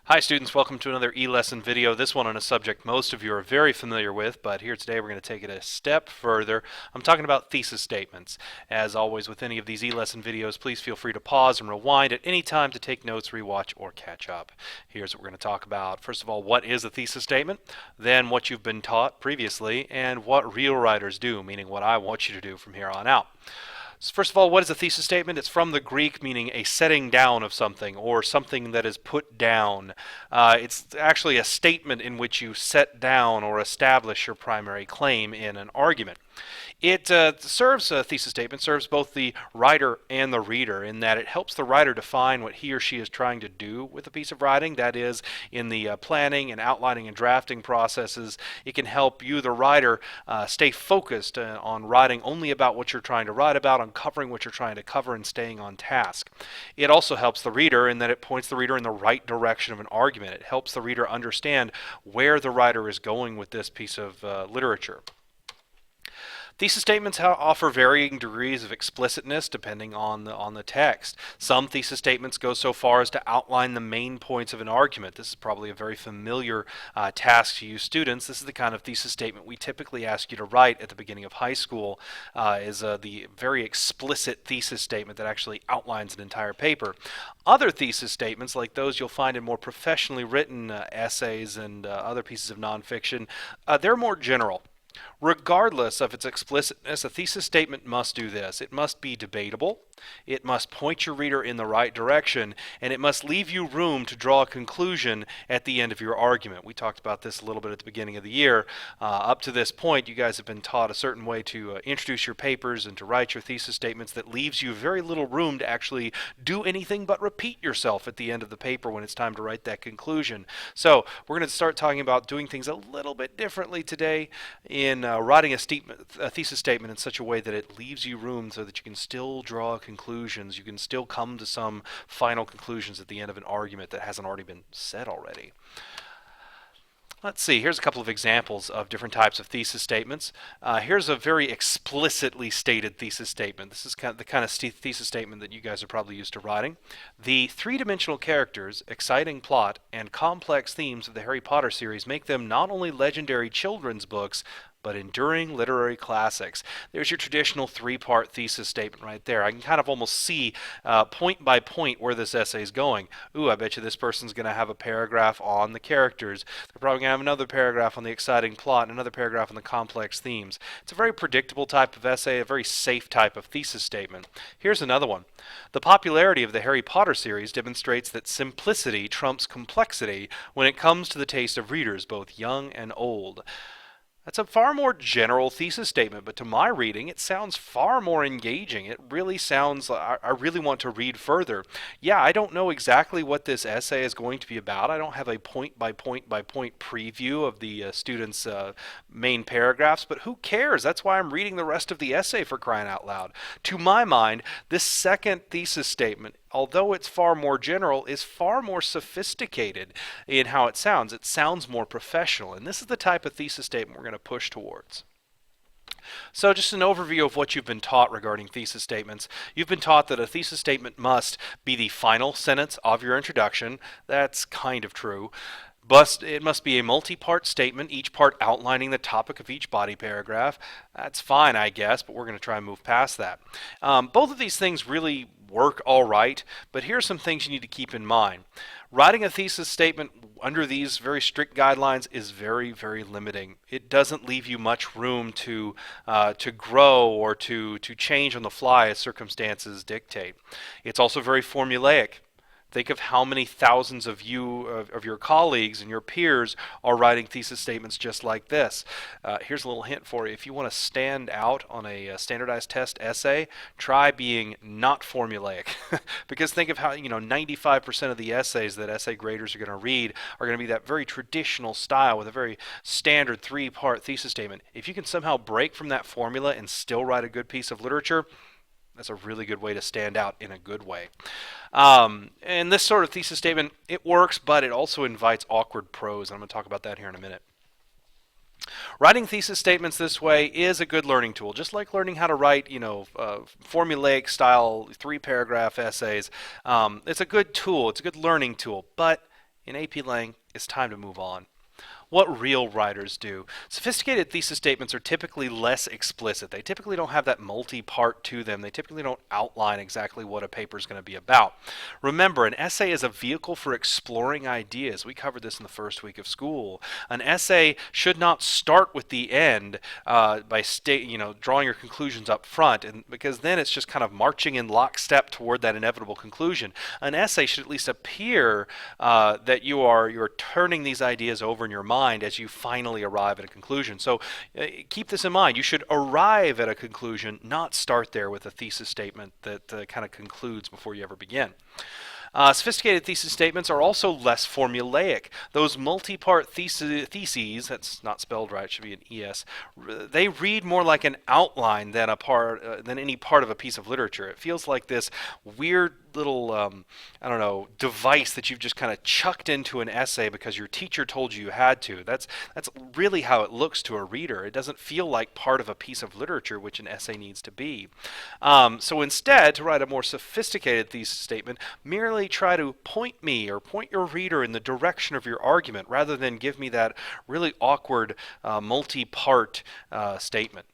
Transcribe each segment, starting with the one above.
Hi students, welcome to another e-lesson video. This one on a subject most of you are very familiar with, but here today we're going to take it a step further. I'm talking about thesis statements. As always with any of these e-lesson videos, please feel free to pause and rewind at any time to take notes, rewatch, or catch up. Here's what we're going to talk about. First of all, what is a thesis statement? Then what you've been taught previously, and what real writers do, meaning what I want you to do from here on out. So first of all, what is a thesis statement? It's from the Greek meaning a setting down of something or something that is put down. It's actually a statement in which you set down or establish your primary claim in an argument. It serves a thesis statement serves both the writer and the reader in that it helps the writer define what he or she is trying to do with a piece of writing. That is, in the planning and outlining and drafting processes, it can help you, the writer, stay focused on writing only about what you're trying to write about, on covering what you're trying to cover, and staying on task. It also helps the reader in that it points the reader in the right direction of an argument. It helps the reader understand where the writer is going with this piece of literature. Thesis statements offer varying degrees of explicitness depending on the text. Some thesis statements go so far as to outline the main points of an argument. This is probably a very familiar task to you students. This is the kind of thesis statement we typically ask you to write at the beginning of high school, is the very explicit thesis statement that actually outlines an entire paper. Other thesis statements, like those you'll find in more professionally written essays and other pieces of nonfiction, they're more general. Regardless of its explicitness, a thesis statement must do this. It must be debatable, it must point your reader in the right direction, and it must leave you room to draw a conclusion at the end of your argument. We talked about this a little bit at the beginning of the year. Up to this point, you guys have been taught a certain way to introduce your papers and to write your thesis statements that leaves you very little room to actually do anything but repeat yourself at the end of the paper when it's time to write that conclusion. So we're going to start talking about doing things a little bit differently today in writing a thesis statement in such a way that it leaves you room so that you can still draw conclusions. You can still come to some final conclusions at the end of an argument that hasn't already been said already. Let's see, here's a couple of examples of different types of thesis statements. Here's a very explicitly stated thesis statement. This is the kind of thesis statement that you guys are probably used to writing. The three-dimensional characters, exciting plot, and complex themes of the Harry Potter series make them not only legendary children's books, but enduring literary classics. There's your traditional three-part thesis statement right there. I can kind of almost see point by point where this essay is going. Ooh, I bet you this person's going to have a paragraph on the characters. They're probably going to have another paragraph on the exciting plot and another paragraph on the complex themes. It's a very predictable type of essay, a very safe type of thesis statement. Here's another one. The popularity of the Harry Potter series demonstrates that simplicity trumps complexity when it comes to the taste of readers, both young and old. That's a far more general thesis statement, but to my reading, it sounds far more engaging. It really sounds, I really want to read further. Yeah, I don't know exactly what this essay is going to be about. I don't have a point by point by point preview of the student's main paragraphs, but who cares? That's why I'm reading the rest of the essay, for crying out loud. To my mind, this second thesis statement, although it's far more general, is far more sophisticated in how it sounds. It sounds more professional, and this is the type of thesis statement we're going to push towards. So just an overview of what you've been taught regarding thesis statements. You've been taught that a thesis statement must be the final sentence of your introduction. That's kind of true. But it must be a multi-part statement, each part outlining the topic of each body paragraph. That's fine, I guess, but we're going to try and move past that. Both of these things really work all right, but here are some things you need to keep in mind. Writing a thesis statement under these very strict guidelines is very, very limiting. It doesn't leave you much room to grow or to change on the fly as circumstances dictate. It's also very formulaic. Think of how many thousands of your colleagues and your peers are writing thesis statements just like this. Here's a little hint for you. If you want to stand out on a standardized test essay, try being not formulaic. Because think of how 95% of the essays that essay graders are going to read are going to be that very traditional style with a very standard three-part thesis statement. If you can somehow break from that formula and still write a good piece of literature, that's a really good way to stand out in a good way. And this sort of thesis statement, it works, but it also invites awkward prose. And I'm going to talk about that here in a minute. Writing thesis statements this way is a good learning tool, just like learning how to write, formulaic style 3-paragraph essays. It's a good tool. It's a good learning tool, but in AP Lang, it's time to move on. What real writers do. Sophisticated thesis statements are typically less explicit. They typically don't have that multi-part to them. They typically don't outline exactly what a paper is going to be about. Remember, an essay is a vehicle for exploring ideas. We covered this in the first week of school. An essay should not start with the end by drawing your conclusions up front, and because then it's just kind of marching in lockstep toward that inevitable conclusion. An essay should at least appear that you're turning these ideas over in your mind as you finally arrive at a conclusion. So keep this in mind. You should arrive at a conclusion, not start there with a thesis statement that kind of concludes before you ever begin. Sophisticated thesis statements are also less formulaic. Those multi-part theses, that's not spelled right, it should be an ES, they read more like an outline than than any part of a piece of literature. It feels like this weird little, device that you've just kind of chucked into an essay because your teacher told you had to. That's really how it looks to a reader. It doesn't feel like part of a piece of literature, which an essay needs to be. So instead, to write a more sophisticated thesis statement, merely try to point your reader in the direction of your argument rather than give me that really awkward multi-part statement.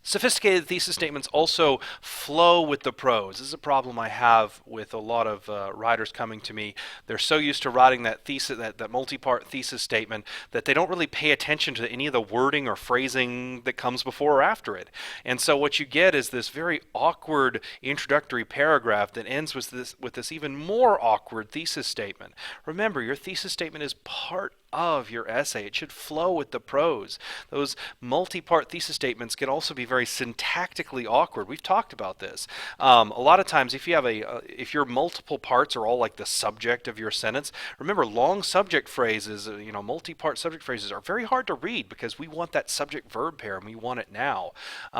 Sophisticated thesis statements also flow with the prose. This is a problem I have with a lot of writers coming to me. They're so used to writing that thesis, that multi-part thesis statement, that they don't really pay attention to any of the wording or phrasing that comes before or after it. And so what you get is this very awkward introductory paragraph that ends with this even more awkward thesis statement. Remember, your thesis statement is part of your essay. It should flow with the prose. Those multi-part thesis statements can also be very syntactically awkward. We've talked about this. A lot of times, if your multiple parts are all like the subject of your sentence, remember long subject phrases, multi-part subject phrases are very hard to read because we want that subject-verb pair and we want it now.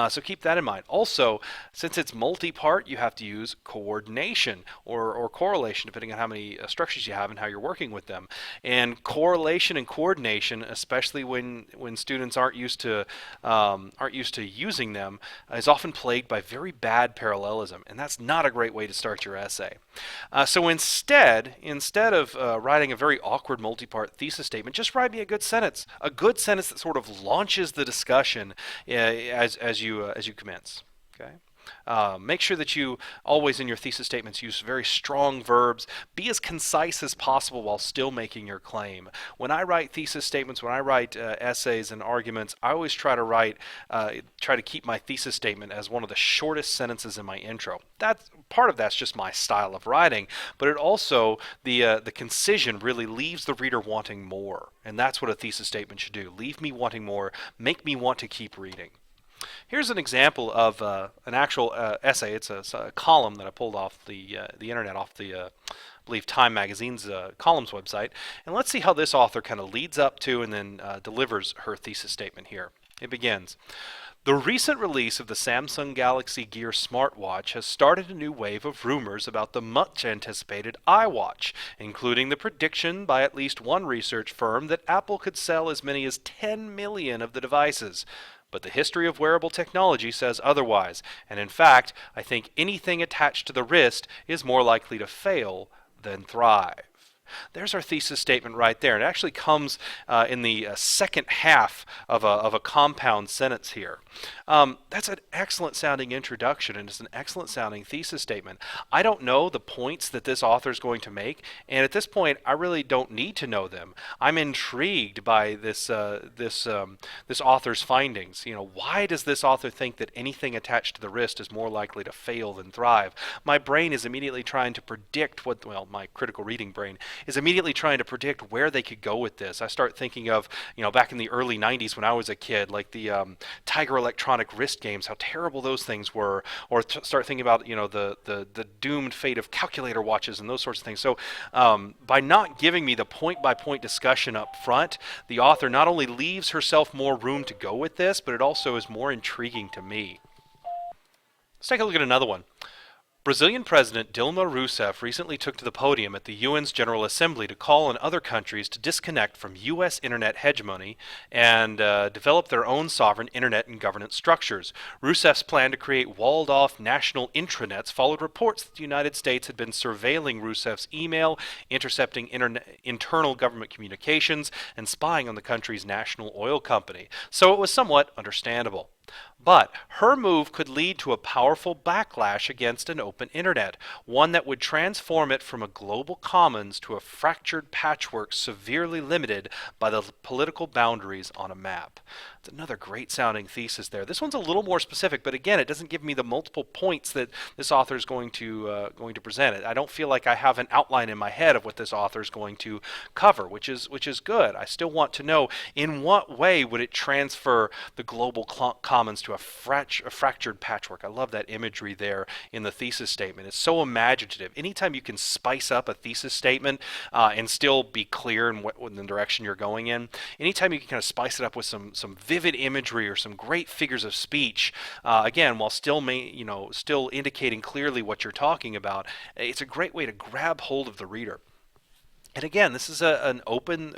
So keep that in mind. Also, since it's multi-part, you have to use coordination or correlation, depending on how many structures you have and how you're working with them. And correlation and coordination, especially when students aren't used to using them, is often plagued by very bad parallelism, and that's not a great way to start your essay. So instead of writing a very awkward multi-part thesis statement, just write me a good sentence that sort of launches the discussion as you commence. Okay. Make sure that you always in your thesis statements use very strong verbs. Be as concise as possible while still making your claim. When I write thesis statements, when I write essays and arguments, I always try to keep my thesis statement as one of the shortest sentences in my intro. Part of that's just my style of writing, but it also, the concision really leaves the reader wanting more, and that's what a thesis statement should do. Leave me wanting more, make me want to keep reading. Here's an example of an actual essay. It's a column that I pulled off the internet, off the I believe Time Magazine's columns website. And let's see how this author kind of leads up to and then delivers her thesis statement here. It begins. The recent release of the Samsung Galaxy Gear smartwatch has started a new wave of rumors about the much-anticipated iWatch, including the prediction by at least one research firm that Apple could sell as many as 10 million of the devices. But the history of wearable technology says otherwise, and in fact, I think anything attached to the wrist is more likely to fail than thrive. There's our thesis statement right there. It actually comes in the second half of a compound sentence here. That's an excellent sounding introduction, and it's an excellent sounding thesis statement. I don't know the points that this author is going to make, and at this point, I really don't need to know them. I'm intrigued by this author's findings. Why does this author think that anything attached to the wrist is more likely to fail than thrive? My brain is immediately trying to predict my critical reading brain is immediately trying to predict where they could go with this. I start thinking of, back in the early 90s when I was a kid, like the Tiger Electronic wrist games, how terrible those things were, or start thinking about, the doomed fate of calculator watches and those sorts of things. So by not giving me the point-by-point discussion up front, the author not only leaves herself more room to go with this, but it also is more intriguing to me. Let's take a look at another one. Brazilian President Dilma Rousseff recently took to the podium at the UN's General Assembly to call on other countries to disconnect from U.S. internet hegemony and develop their own sovereign internet and governance structures. Rousseff's plan to create walled-off national intranets followed reports that the United States had been surveilling Rousseff's email, intercepting internal government communications, and spying on the country's national oil company. So it was somewhat understandable. But her move could lead to a powerful backlash against an open internet, one that would transform it from a global commons to a fractured patchwork severely limited by the political boundaries on a map. It's another great sounding thesis there. This one's a little more specific, but again, it doesn't give me the multiple points that this author is going to present. I don't feel like I have an outline in my head of what this author is going to cover, which is good. I still want to know in what way would it transfer the global commons to a fractured patchwork. I love that imagery there in the thesis statement. It's so imaginative. Anytime you can spice up a thesis statement and still be clear in the direction you're going in, anytime you can kind of spice it up with some vivid imagery or some great figures of speech, again, while still still indicating clearly what you're talking about, it's a great way to grab hold of the reader. And again, this is it's an open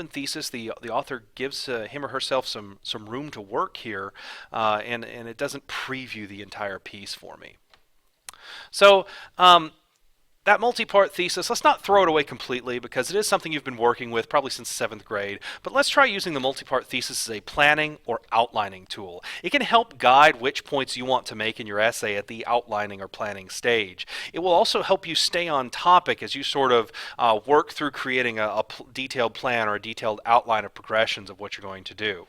thesis. The author gives him or herself some room to work here, and it doesn't preview the entire piece for me. So that multi-part thesis, let's not throw it away completely because it is something you've been working with probably since 7th grade, but let's try using the multi-part thesis as a planning or outlining tool. It can help guide which points you want to make in your essay at the outlining or planning stage. It will also help you stay on topic as you sort of work through creating a detailed plan or a detailed outline of progressions of what you're going to do.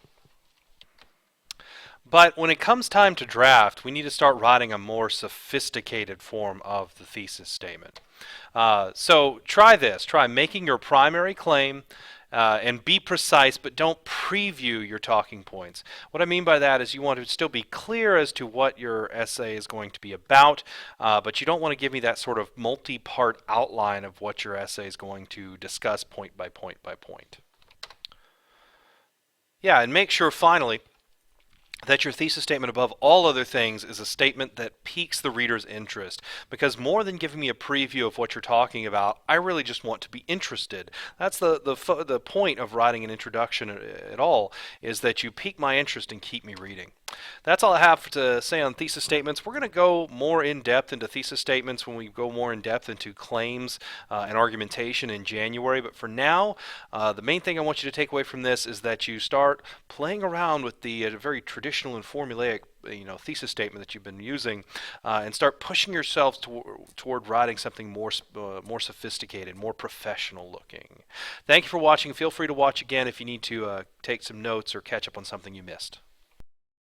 But when it comes time to draft, we need to start writing a more sophisticated form of the thesis statement. So try this. Try making your primary claim and be precise, but don't preview your talking points. What I mean by that is you want to still be clear as to what your essay is going to be about, but you don't want to give me that sort of multi-part outline of what your essay is going to discuss point by point by point. Yeah, and make sure finally that your thesis statement above all other things is a statement that piques the reader's interest, because more than giving me a preview of what you're talking about, I really just want to be interested. That's the point of writing an introduction at all, is that you pique my interest and keep me reading. That's all I have to say on thesis statements. We're going to go more in depth into thesis statements when we go more in depth into claims and argumentation in January, but for now, the main thing I want you to take away from this is that you start playing around with the very traditional and formulaic thesis statement that you've been using, and start pushing yourselves toward writing something more sophisticated, more professional looking. Thank you for watching. Feel free to watch again if you need to take some notes or catch up on something you missed.